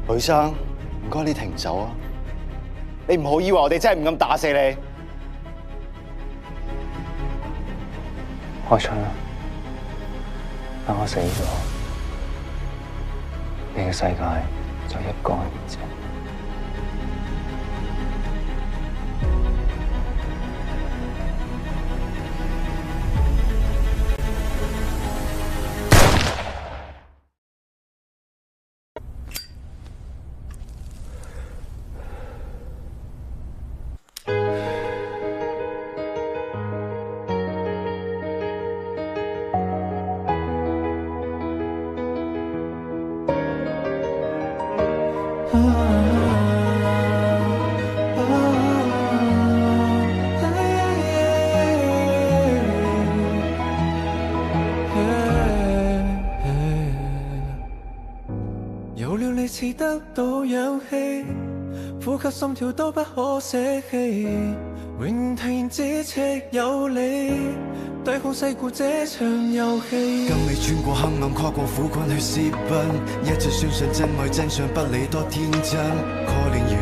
許生，唔該你停手啊！你唔好以為我哋真係唔敢打死你。開槍啦！等我死咗，你嘅世界就一乾二淨。有了你似得到氧氣，呼吸心跳都不可捨棄，永體現咫尺有理，對抗世故這場遊戲。跟你穿過黑暗，跨過苦困去私奔，一直相信真愛真相不理多天真。Calling you，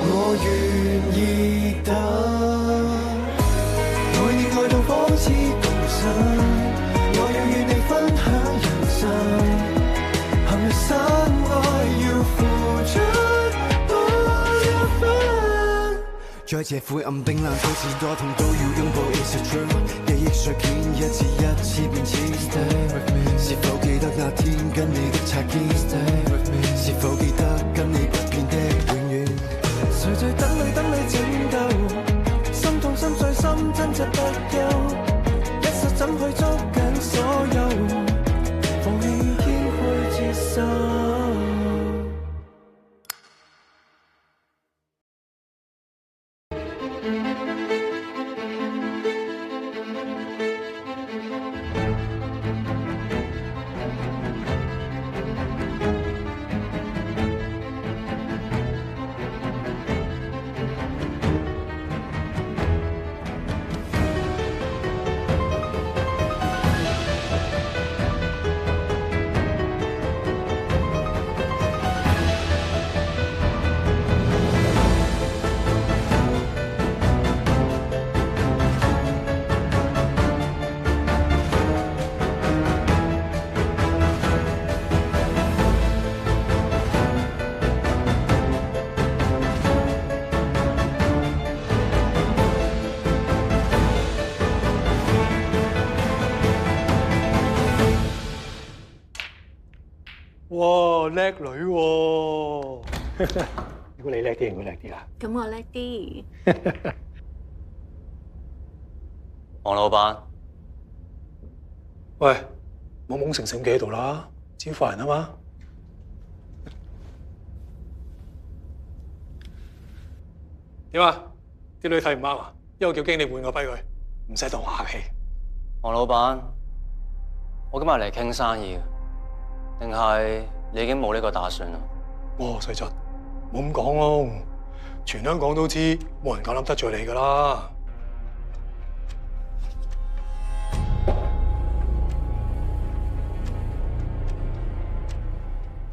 我願意等，愛你愛到仿似共生，我要與你分享人生。陷入深愛要付出多一分，在這灰暗冰冷都市多痛都要擁抱 It's a truth， 記憶碎片一次一次變淺。Stay with me， 是否記得那天跟你的擦肩 ？Stay with me， 是否記得跟你不變的永遠？誰在等你等你拯救？心痛心碎心掙扎不休，一剎怎去捉緊所有？放棄堅去接受。哇，叻女喎！如果你叻啲，會叻啲啦。咁我叻啲。黃老闆，喂，懵懵成成企喺度啦，招呼人啊嘛。點啊？啲女睇唔啱啊？一係叫經理換個跛佢，唔使當我客氣。黃老闆，我今日嚟傾生意嘅。定係你已經冇呢個打算啦？哇，細侄，冇咁講咯，全香港都知，冇人夠膽得罪你噶啦。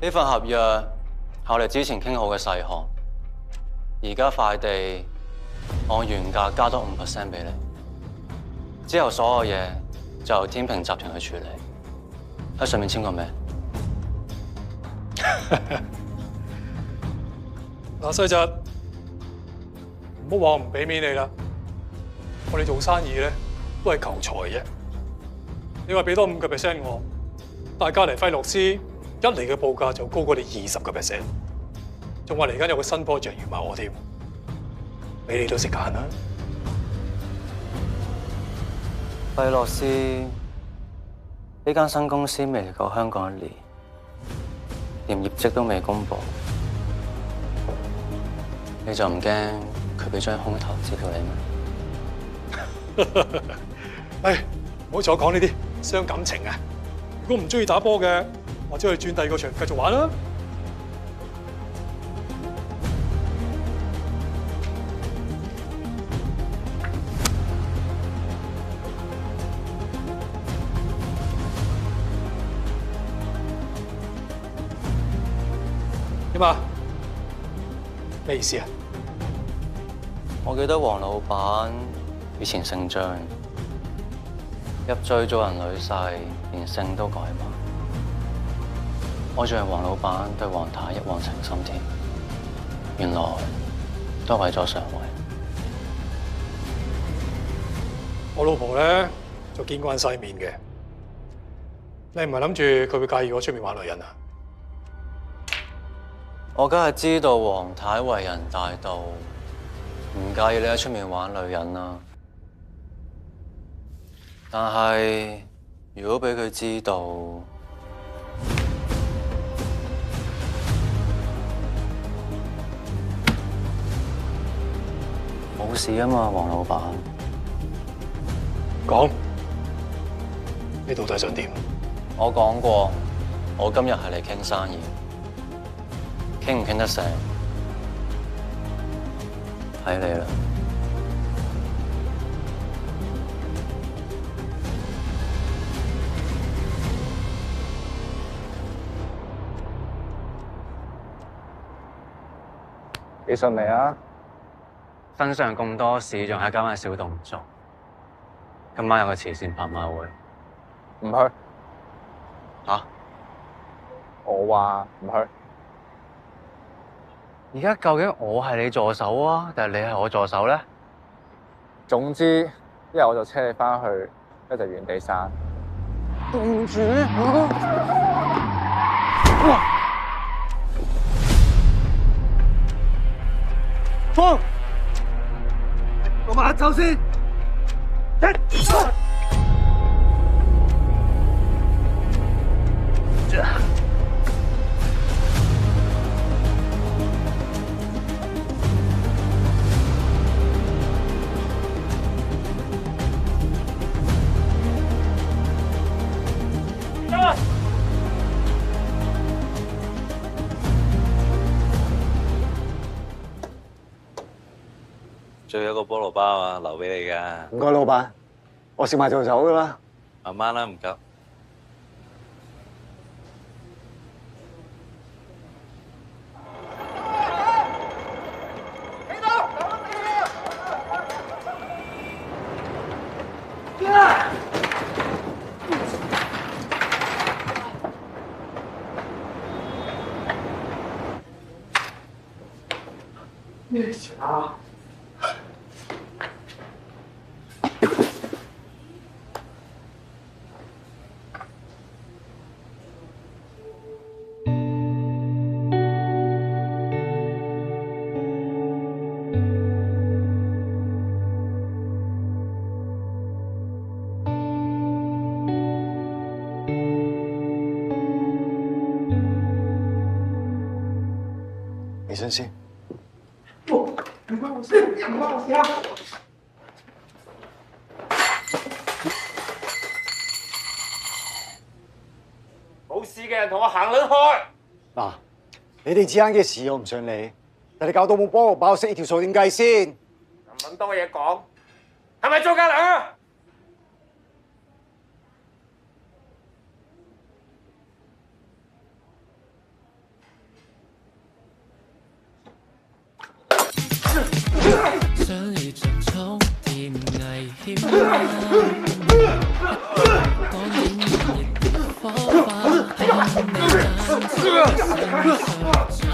呢份合約係我哋之前傾好嘅細項，而家塊地按原價加多5% 俾你，之後所有嘢就由天平集團去處理。喺上面簽個名。嗱，細侄，唔好話我唔俾面你啦。我哋做生意咧都係求財啫。你話俾多5%我，大家嚟費洛斯一嚟嘅報價就高過你20%，仲話嚟緊有個新 project 要埋我添，俾你都識揀啦。費洛斯呢間新公司未嚟過香港1年。連業績都未公布，你就唔驚佢俾張空頭支票你咩？唉，唔好再講呢啲傷感情啊！如果唔中意打波嘅，或者去轉第二個場繼續玩啦。點啊？咩意思啊？我記得黃老闆以前姓張，入贅做人女婿，連姓都改埋。我仲係黃老闆對黃太一往情深添，原來都係為咗上位。我老婆咧就見慣世面嘅，你唔係諗住佢會介意我出面玩女人啊？我梗係知道黃太為人大度，唔介意你喺出面玩女人啦。但係如果俾佢知道，冇事啊嘛，黃老闆。講，你到底想點？我講過，我今日係嚟傾生意，傾唔傾得成，睇你啦。幾順利啊？身上咁多事，仲係加埋小動作。今晚有個慈善拍賣會，唔去。嚇？我話唔去。而家究竟我係你助手啊，定係你係我助手咧？總之，一係我就車你翻去，一就原地散。對住放！我馬上走先。最後一個菠蘿包啊，留俾你㗎。唔該，老闆，我食埋就走噶啦。慢慢啦，唔急。咩事啊？起身先。唔關我事，唔關我事啊！冇事嘅人同我行兩開。嗱，你哋之間嘅事我唔想理，但你搞到冇幫我包，識呢條數點計先？咁多嘢講，係咪做假糧啊？想如像衝掂危險，講演繹火花喺你眼睛，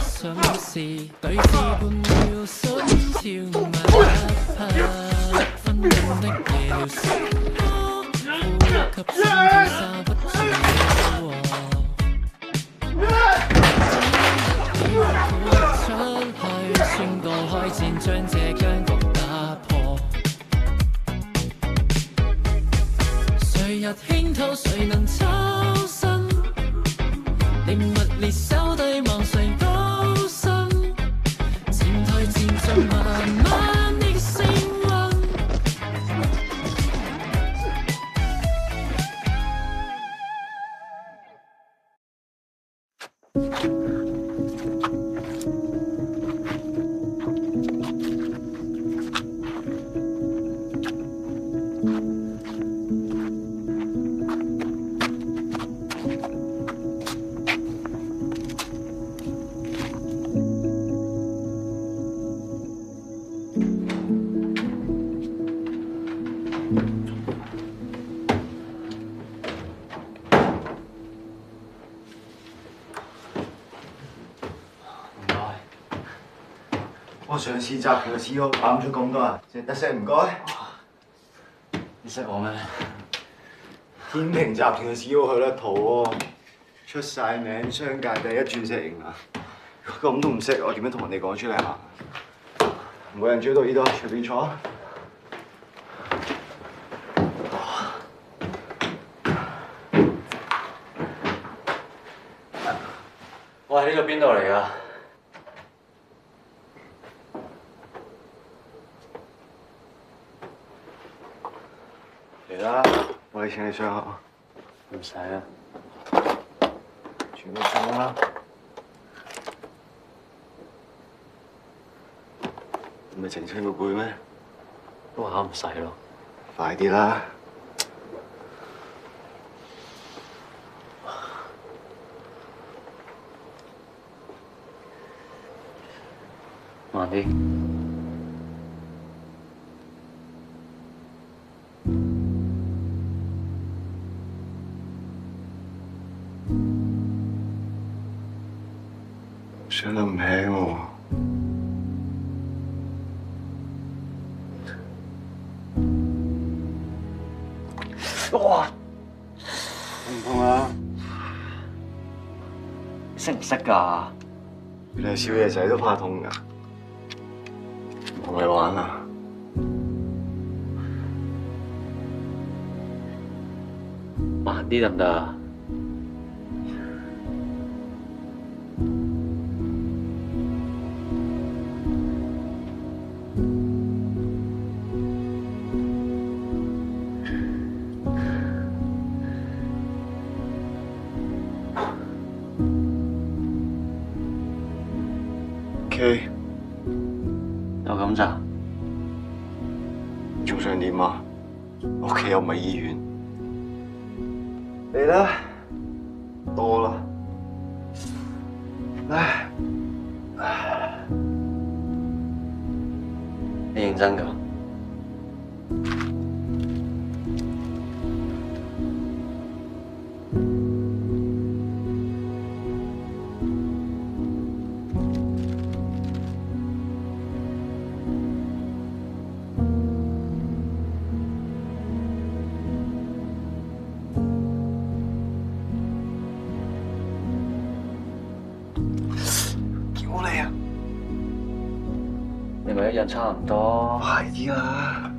想試對視半秒，心跳慢一拍，分秒的夜了時刻，呼吸心跳剎不住了出去，宣告開戰，將這僵局打破。誰人牽頭，誰能抽身？靈物烈手對望誰高深？漸退漸進，慢慢的升溫。我上次集團嘅 CEO 攬咗咁多人，淨係得聲唔該。你識我咩？天平集團嘅 CEO 去得圖喎，出晒名，商界第一鑽石型啊！咁都唔識，我點樣同人哋講出嚟啊？冇人追到呢度，隨便坐。我係呢個邊度嚟㗎？嚟啦，我哋請你上學。唔使啊，全部上啦。唔係澄清個背咩？都話唔使咯。快啲啦！慢啲。上得唔輕喎。哇！痛唔痛啊？你識唔識㗎？原來少爺仔都怕痛㗎。同你玩啊！慢啲得唔得啊？有咁咋？仲想點啊？屋企又唔係醫院。嚟啦，多啦。唉，你認真㗎？你咪一日差唔多。快啲啦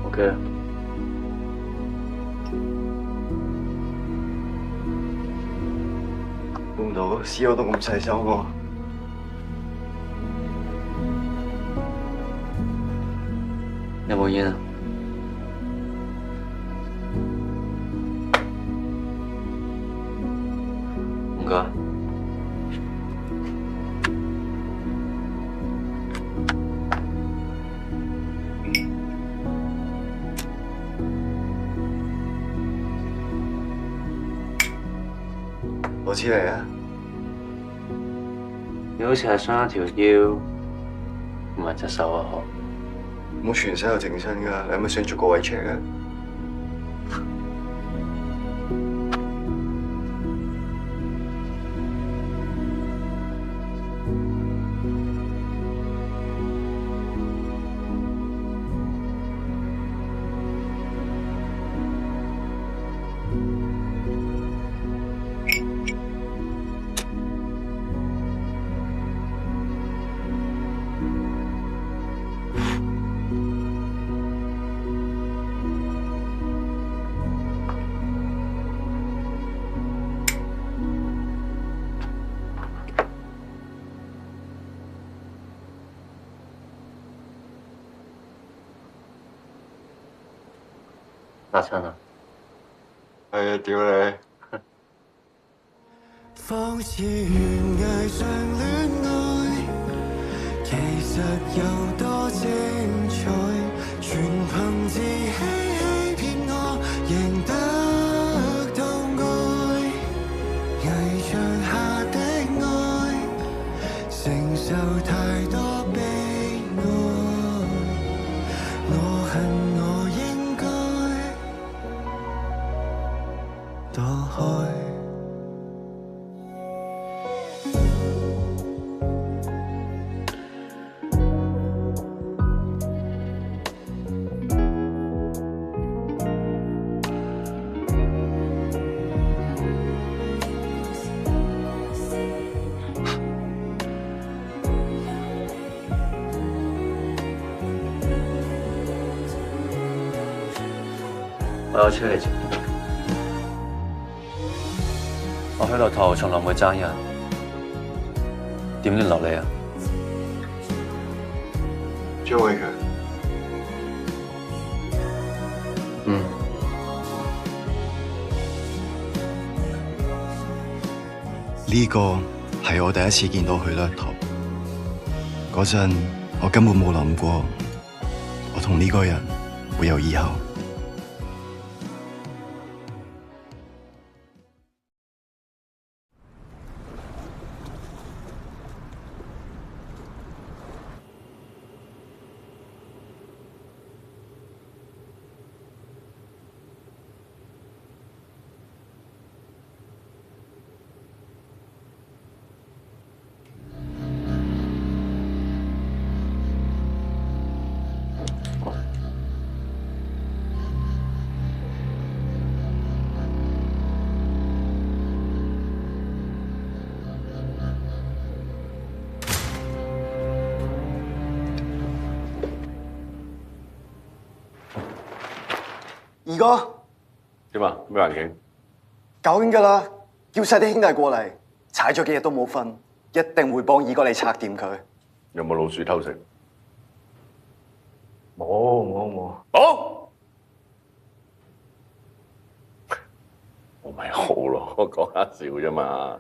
！OK。估唔到 CEO 都咁細手喎。有冇煙啊？唔該。攞支嚟啊！你好似係傷一條腰，唔係隻手啊？唔好全身有整親㗎，你係咪想逐個位 check 啊？辣親啊！係啊，屌你！仿似懸崖上戀愛，其實有多精彩，全憑自欺欺騙我，贏得痛愛。受太多悲哀，我恨我應該躲開。我有車嚟接。我喺度頭從來唔會爭人，點聯絡你啊？追回佢。呢個係我第一次見到佢甩頭，嗰陣我根本冇諗過，我同呢個人會有以後。二哥，點啊？咩環境？搞緊㗎啦！叫晒啲兄弟過嚟，踩咗幾日都冇瞓，一定會幫二哥你拆掂佢。有冇老鼠偷食？冇。好，我咪好咯，我講下笑啫嘛。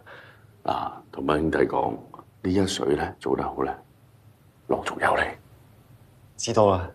嗱，同班兄弟講，呢一水咧做得好咧，陸續有嚟。知道啦。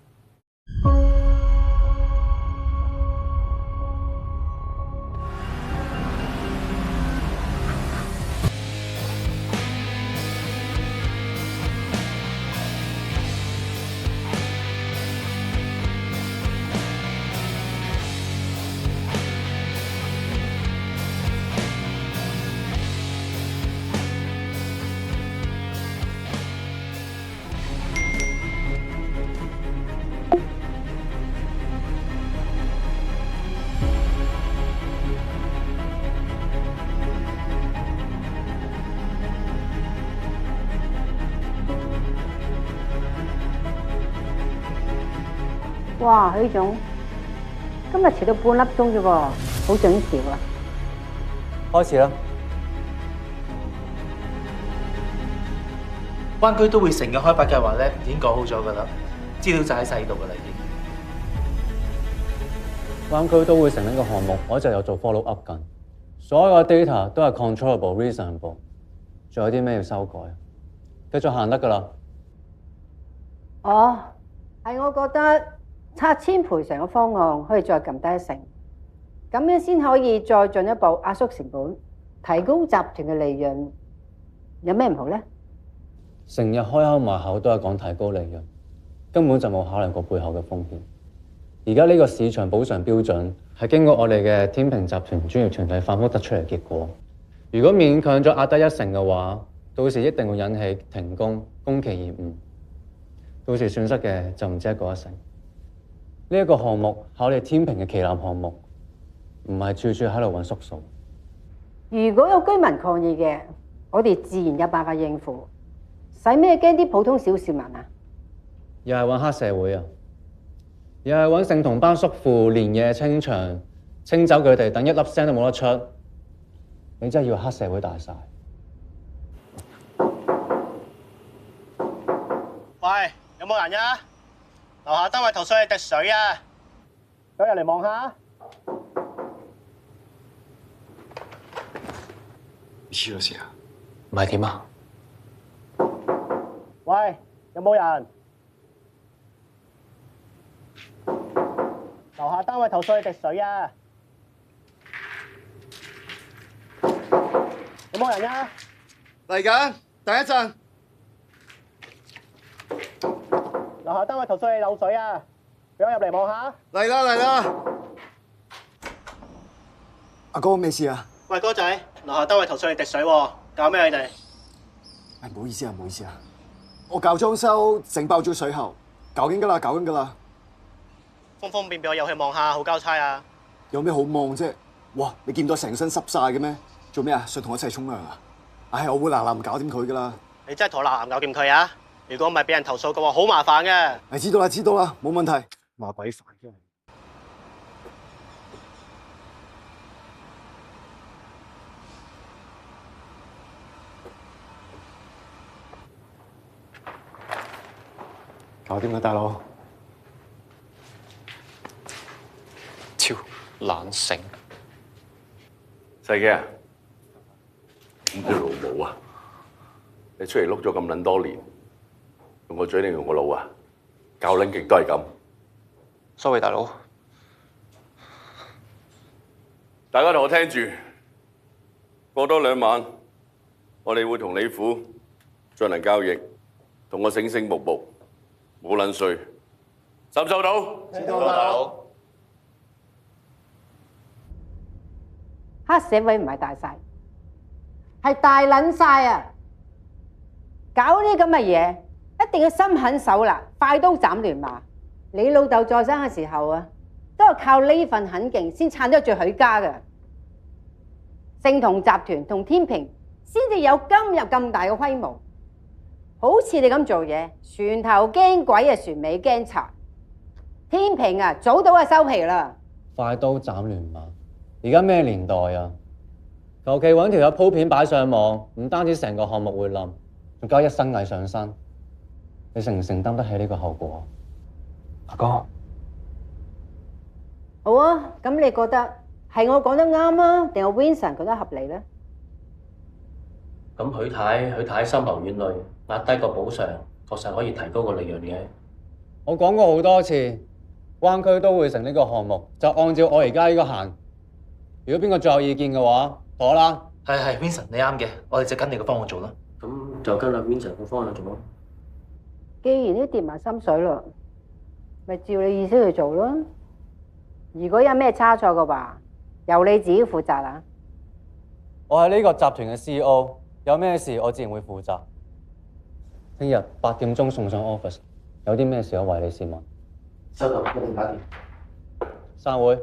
哇，許總，今日遲到半粒鐘啫喎，好準時喎。開始啦。灣區都會城嘅開發計劃咧已經講好咗㗎啦，資料就喺晒呢度㗎啦已經。灣區都會城呢個項目，我一直有做 follow up 緊，所有嘅 data 都係 controllable、reasonable， 仲有啲咩要修改？繼續行得㗎啦。哦，係我覺得拆遷賠償嘅方案可以再撳低一成，咁樣先可以再進一步壓縮成本，提高集團嘅利潤。有咩唔好咧？成日開口埋口都係講提高利潤，根本就冇考慮過背後嘅風險。而家呢個市場補償標準係經過我哋嘅天平集團專業團隊反覆得出嚟結果。如果勉強咗壓低一成嘅話，到時一定會引起停工、工期延誤，到時損失嘅就唔止一個一成。呢一個項目係我哋天平嘅旗艦項目，唔係處處喺度揾縮數。如果有居民抗議嘅，我哋自然有辦法應付，使咩驚啲普通小市民啊？又係揾黑社會啊！又係揾聖同班叔父連夜清場，清走佢哋，等一粒聲都冇得出。你真係要黑社會大晒。喂，有冇人呀？樓下單位投訴你滴水啊！有人嚟望下。黐咗線啊！唔係點啊？喂，有冇人？樓下單位投訴你滴水啊！有冇人呀？嚟緊，等一陣。樓下單位投訴你漏水啊！俾我入嚟望下。嚟啦嚟啦！阿哥咩事啊？喂，哥仔，樓下單位投訴你滴水喎，搞咩你哋？唔好意思啊，唔好意思啊，我搞裝修整爆咗水喉，搞緊㗎啦，搞緊㗎啦。方便俾我入去望下，好交差啊！有咩好望啫？哇！你見到成身濕晒嘅咩？做咩啊？想同我一齊沖涼啊？唉，我會嗱嗱搞掂佢㗎啦。你真係同我嗱嗱搞掂佢啊！如果唔係俾人投訴嘅話，好麻煩嘅。係知道啦，知道啦，冇問題。麻鬼煩真係。搞掂啦，大佬。超懶醒。細嘅啊，你老母啊！你出嚟碌咗咁撚多年，用個嘴定用個腦啊？教撚極都係咁。Sorry，大佬。大家同我聽住，過多2晚，我哋會同李府進行交易，同我醒醒目目，冇撚衰，收唔收到？知道啦。黑社會唔係大晒，係大撚晒啊！搞呢啲咁嘅嘢，一定要心狠手辣，快刀斬亂麻。你老豆在生嘅時候啊，都係靠呢份狠勁先撐得住許家嘅。盛同集團同天平先至有今日咁大嘅規模。好似你咁做嘢，船頭驚鬼啊，船尾驚賊。天平啊，早到啊收皮啦。快刀斬亂麻。而家咩年代啊？求其揾條友鋪片擺上網，唔單止成個項目會冧，仲加一身蟻上身。你承唔承擔得起呢個後果？阿哥，好啊，咁你覺得係我講得啱啊，定係 Vincent 覺得合理咧？咁許太深謀遠慮，壓低個補償，確實可以提高個利潤嘅。我講過好多次，灣區都會城呢個項目就按照我而家呢個行。如果邊個再有意見嘅話，妥啦。係 Vincent， 你啱嘅，我哋就跟你個方案做啦。咁就跟阿 Vincent 個方案做咯。既然都跌埋心水啦，咪照你意思去做咯。如果有咩差錯嘅話，由你自己負責啦。我係呢個集團嘅 CEO， 有咩事我自然會負責。聽日8點鐘送上 office， 有啲咩事我為你先問。收到，一定搞掂。散會。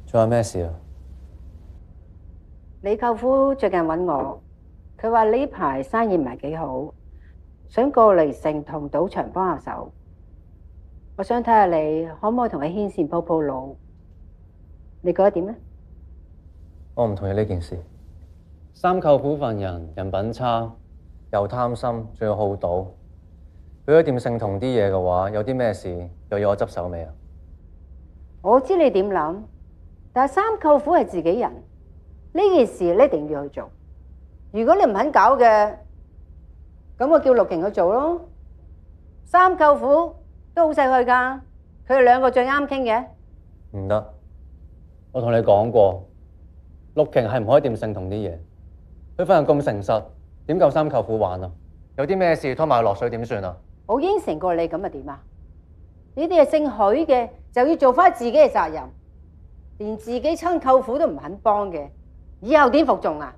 仲有咩事啊？你舅父最近揾我，佢話呢排生意唔係幾好，想過嚟城同賭場幫下手。我想睇下你可唔可以同佢牽線鋪路，你覺得點呢？我唔同意呢件事。三舅父份人品差，又貪心，仲要好賭。佢一掂聖同啲嘢嘅話，有啲咩事又要我執手尾啊？我知你點諗。但係三舅父係自己人，呢件事你一定要去做。如果你唔肯搞嘅，咁我叫陸瓊去做咯。三舅父都好識去㗎，佢哋2個最啱傾嘅。唔得，我同你講過，陸瓊係唔可以掂聖同啲嘢。佢份人咁誠實，點夠三舅父玩啊？有啲咩事拖埋落水點算啊？我應承過你，咁咪點啊？你哋係姓許嘅，就要做翻自己嘅責任。連自己親舅父都唔肯幫嘅，以後點服眾啊？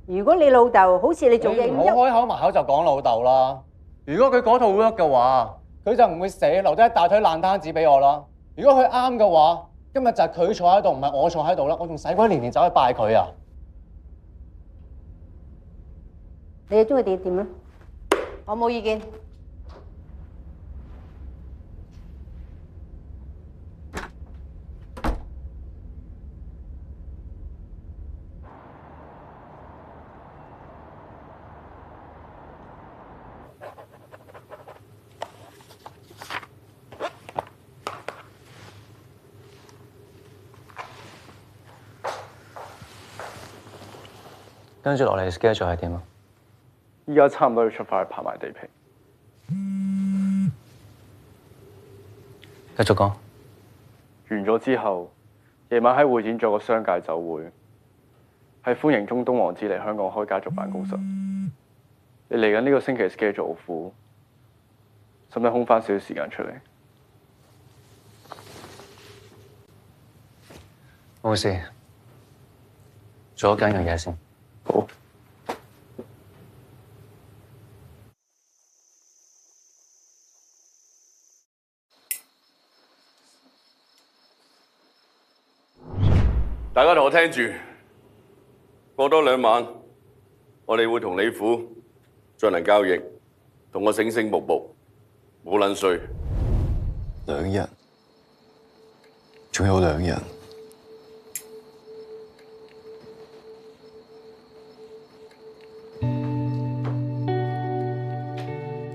如果你老豆好似你做嘢咁，唔好開口埋口就講老豆啦。如果佢嗰套 work 嘅話，佢就唔會死，留低一大堆爛攤子俾我啦。如果佢啱嘅話，今日就係佢坐喺度，唔係我坐喺度啦。我仲使鬼年年走去拜佢啊？你哋中意點啦？我冇意見。跟住落嚟 schedule 係點啊？依家差唔多要出發去拍埋地皮。繼續講。完咗之後，夜晚喺會展做個商界酒會，係歡迎中東王子嚟香港開家族辦公室。你嚟緊呢個星期 schedule 好 full，使唔使空翻少少時間出嚟？冇事，做咗緊嘅嘢先。好。大家同我聽住，過多2晚，我哋會同李府進行交易，同我醒醒目目，冇撚衰。2日，仲有2日。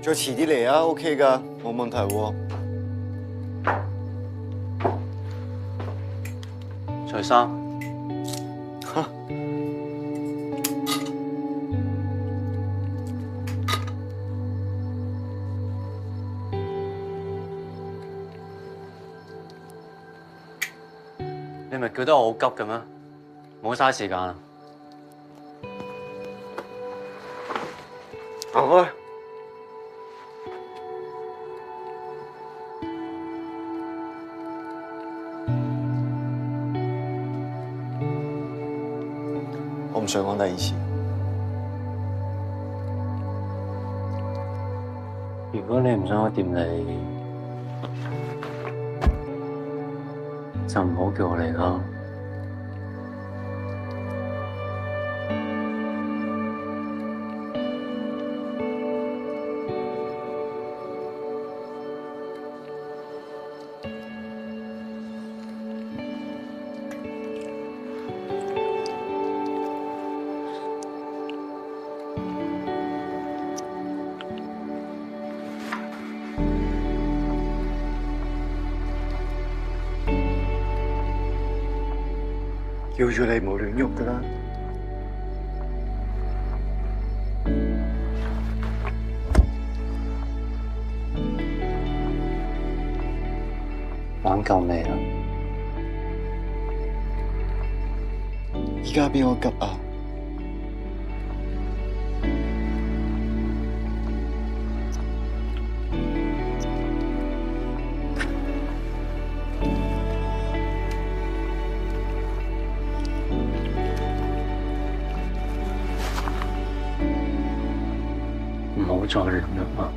再遲啲嚟啊 ，OK 㗎，冇問題喎。除衫。你咪叫得我好急嘅咩？唔好嘥時間啦。行開。我唔想講第二次。如果你唔想我掂你，就唔好叫我嚟啦。叫住你冇亂喐㗎啦。玩夠未啦？而家邊個急啊？唔好再亂喐啦！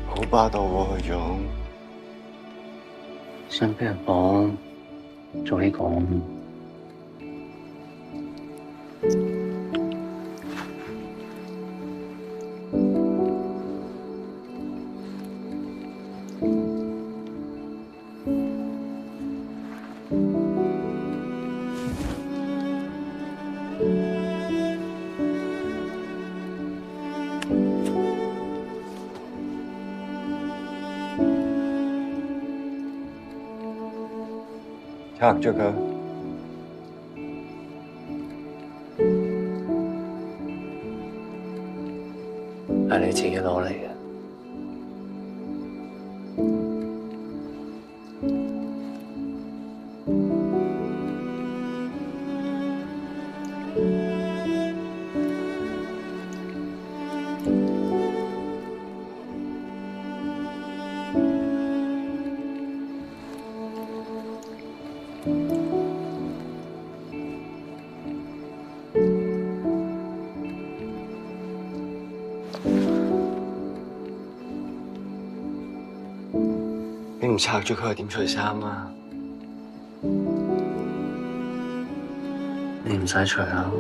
好霸道喎，許總。想俾人講，早啲講。拆咗佢。係你自己攞嚟嘅。你唔拆咗佢，點除衫啊？你唔使除啦。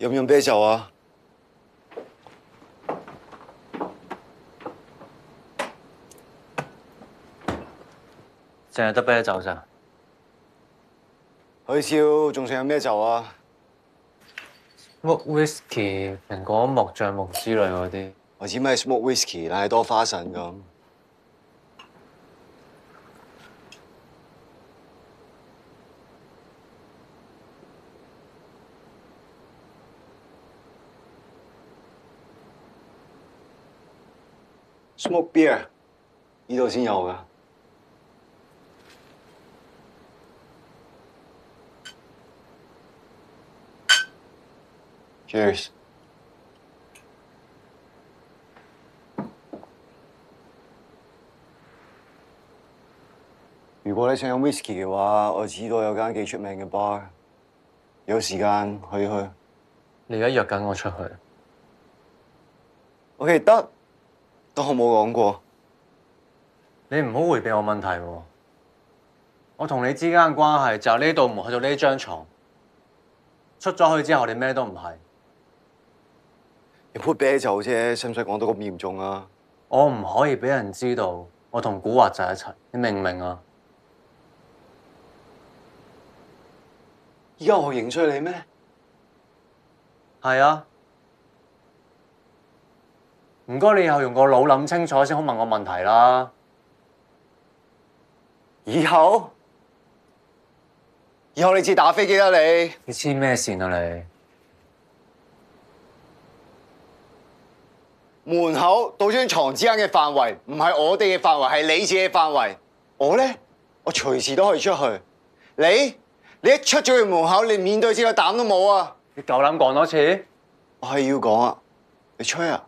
飲唔飲啤酒啊？淨係得啤酒咋？許少仲想飲咩酒啊 ？Smoke whisky、蘋果木、橡木之類嗰啲。我知咩 smoke whisky，但係多花神咁。Smoke beer， 呢度先有㗎。Cheers。如果你想飲 whisky 嘅話，我知道有間幾出名嘅 bar， 有時間去一去。你而家約緊我出去 ？OK， 得，當我冇講過。你唔好迴避我問題喎。我同你之間嘅關係就呢道門去到呢張床，出咗去之後，你咩都唔係。你杯啤酒啫，使唔使講到咁嚴重啊？我唔可以俾人知道我同古惑仔一齊，你明唔明啊？而家我認出你咩？係啊。唔該，你以後用個腦諗清楚先好問我問題啦。以後你自己打飛機啦你。你黐咩線啊你？門口到張床之間嘅範圍，唔係我哋嘅範圍，係你自己嘅範圍。我咧，我隨時都可以出去。你一出咗去門口，你面對自己個膽都冇啊！你夠膽講多次？我係要講啊！你吹啊！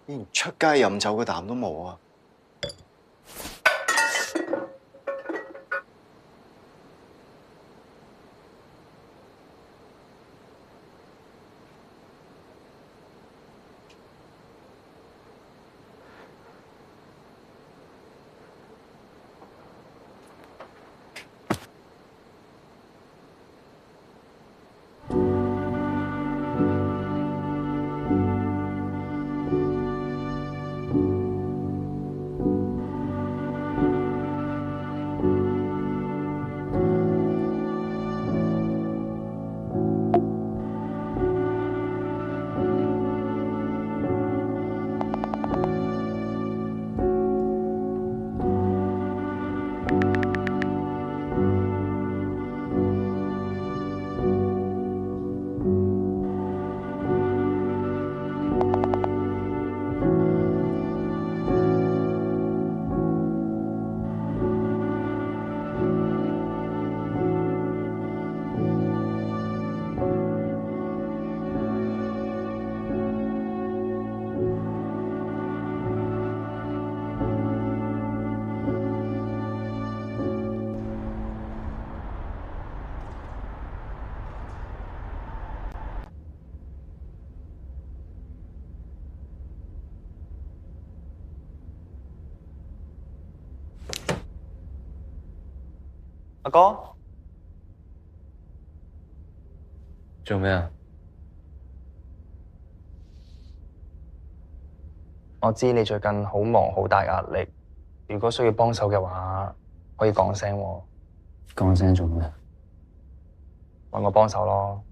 你連出街飲酒嘅膽都冇啊！阿哥，做咩啊？我知你最近好忙，好大壓力。如果需要幫手嘅話，可以講聲喎。講聲做咩？揾我幫手咯。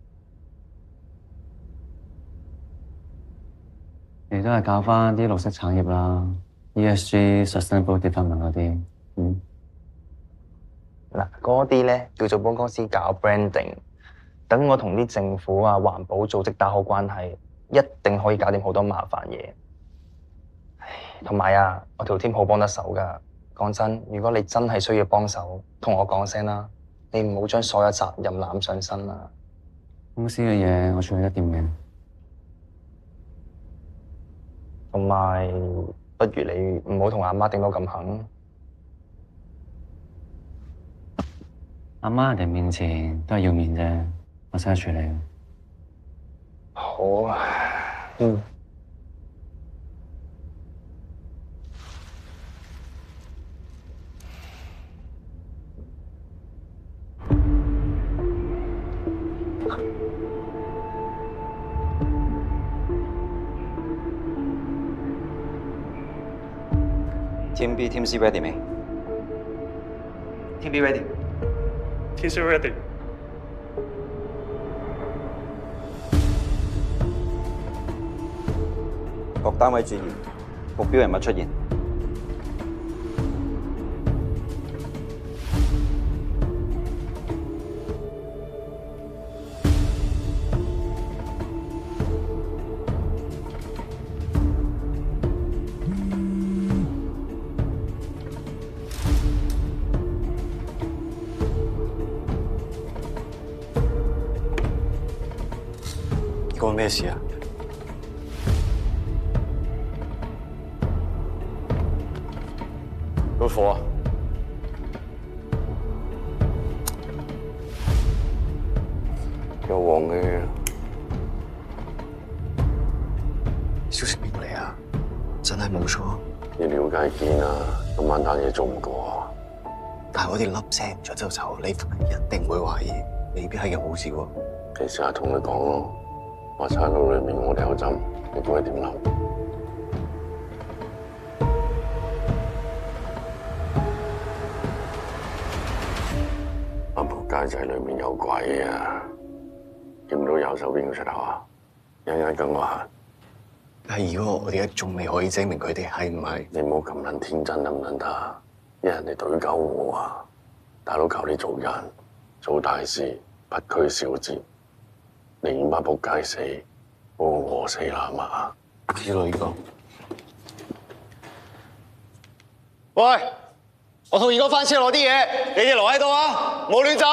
你都係搞翻啲綠色產業啦 ，ESG、Sustainable Development 嗰啲，嗱，嗰啲咧叫做幫公司搞 branding。等我同啲政府啊、環保組織打好關係，一定可以搞掂好多麻煩嘢。同埋啊，我條 team 好幫得手㗎。講真，如果你真係需要幫手，同我講聲啦。你唔好將所有責任攬上身啦。公司嘅嘢我處理得掂嘅。同埋，不如你唔好同阿媽頂到咁狠。阿媽人哋面前都係要面啫，我識得處理。好啊， Team B、Team C ready 未 ？Team B ready。 Team C ready。各單位注意，目標人物出現。關我咩事啊？老火啊！有黃嘅消息邊個嚟啊？真係冇錯。你了解見啊，今晚單嘢做唔過啊！但係我哋粒聲唔出就走，你父親一定會懷疑，未必係件好事喎。你試下同佢講咯，話餐腦裏面我哋有針，你估佢點諗？阿仆街仔裏面有鬼啊！見到右手邊個出口啊？一陣跟我行。但係如果我哋而家仲未可以證明佢哋係唔係，你唔好咁撚天真得唔撚得？一人嚟對鳩我啊！大佬求你做人，做大事，不拘小節。你媽仆街死，我死啦嘛！知道呢個。喂，我同二哥翻車攞啲嘢，你哋留喺度啊，唔好亂走。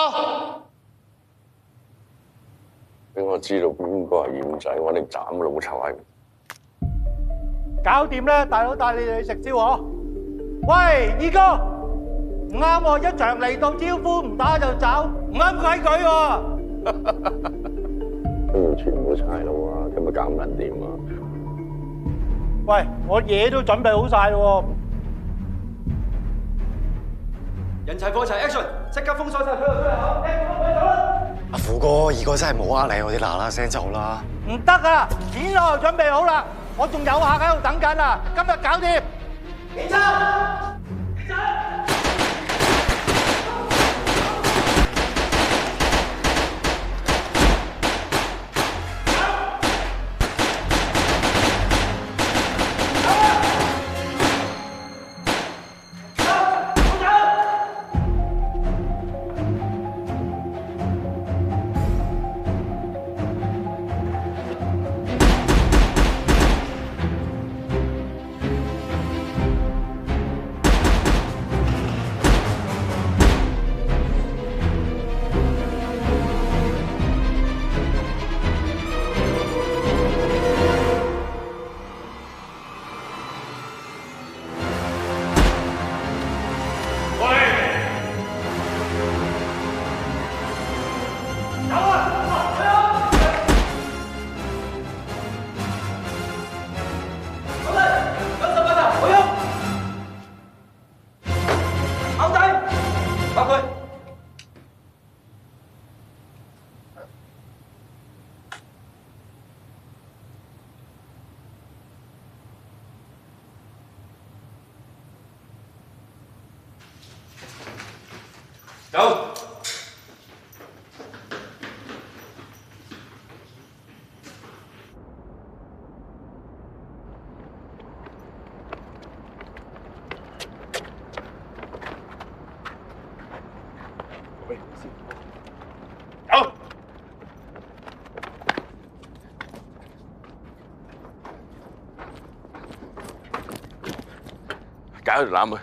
俾我知道邊個係鹽仔，我哋斬老臭閪！搞掂啦，大佬帶你哋去食蕉喎。喂，二哥，唔啱喎，一場嚟到招呼唔打就走，唔啱規矩喎。都要全部差佬啊，咁咪搞唔撚掂啊！喂，我嘢都準備好晒咯喎。人齊貨齊 action， 即刻封鎖晒所有出入口。走啦！阿虎哥，二哥真係冇呃你，我哋嗱嗱聲走啦。唔得啊，錢我就準備好啦，我仲有客喺度等緊啊，今日搞掂。警察！警察！走！走！搞條攬佢。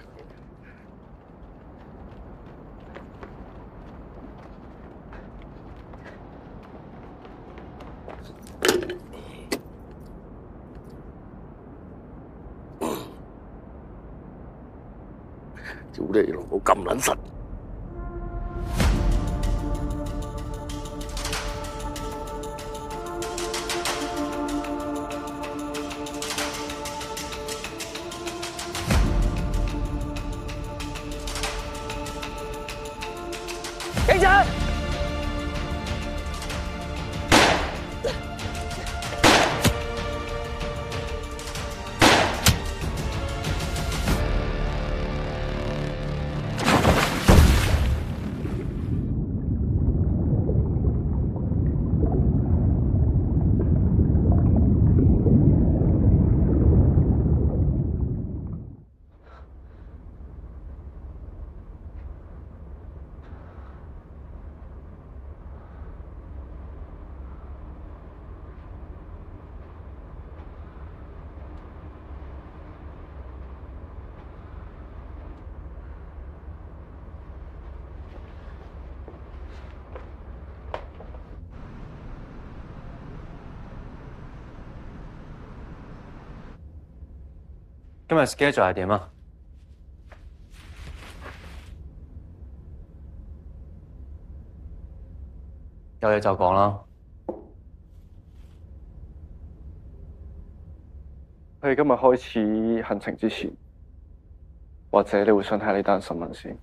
屌你老母咁撚實！警察！今日 schedule 係點啊？有嘢就講啦。我哋今日開始行程之前，或者你會想睇下呢單新聞先。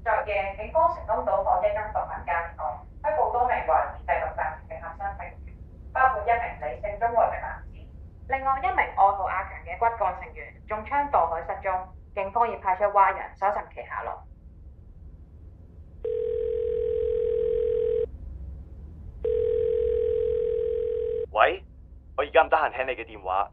昨夜，警方成功搗破一間毒品間案，拘捕多名懷疑製毒集團嘅核心成員，包括一名理性中和嘅男子，另外一名愛好阿強嘅骨幹成員中槍墮海失蹤，警方已派出蛙人搜尋其下落。喂，我而家唔得閒聽你嘅電話。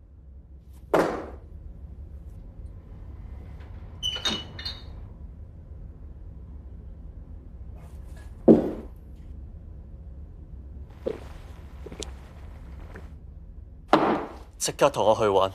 即刻同我去揾。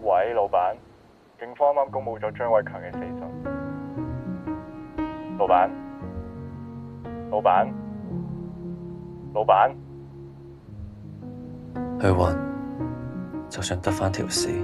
喂，老闆，警方啱啱公佈咗張偉強嘅死訊。老闆，老闆，老闆，去揾，就算得返條屍。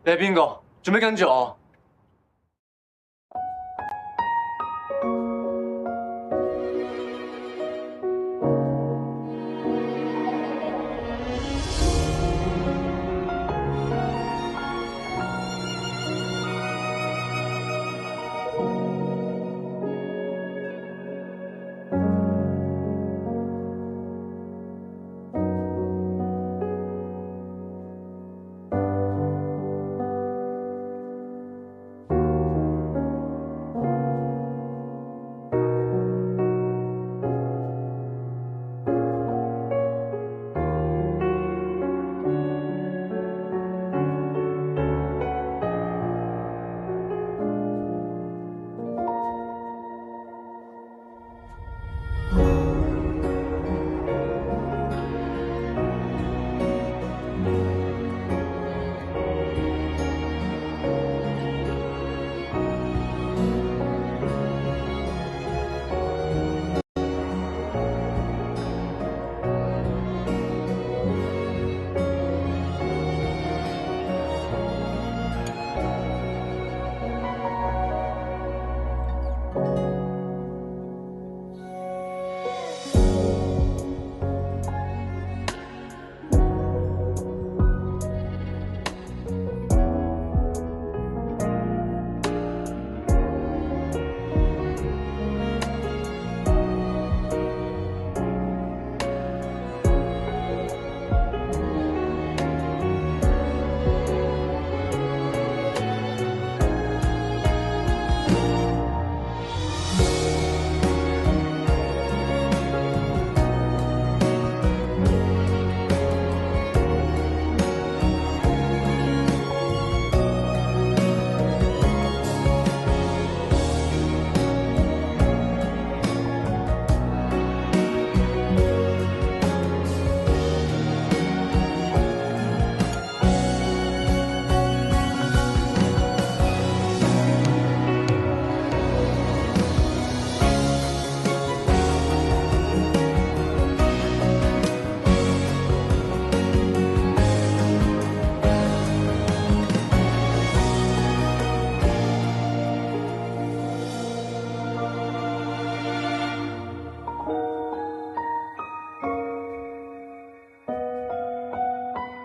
你係邊個？做咩跟住我？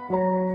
Thank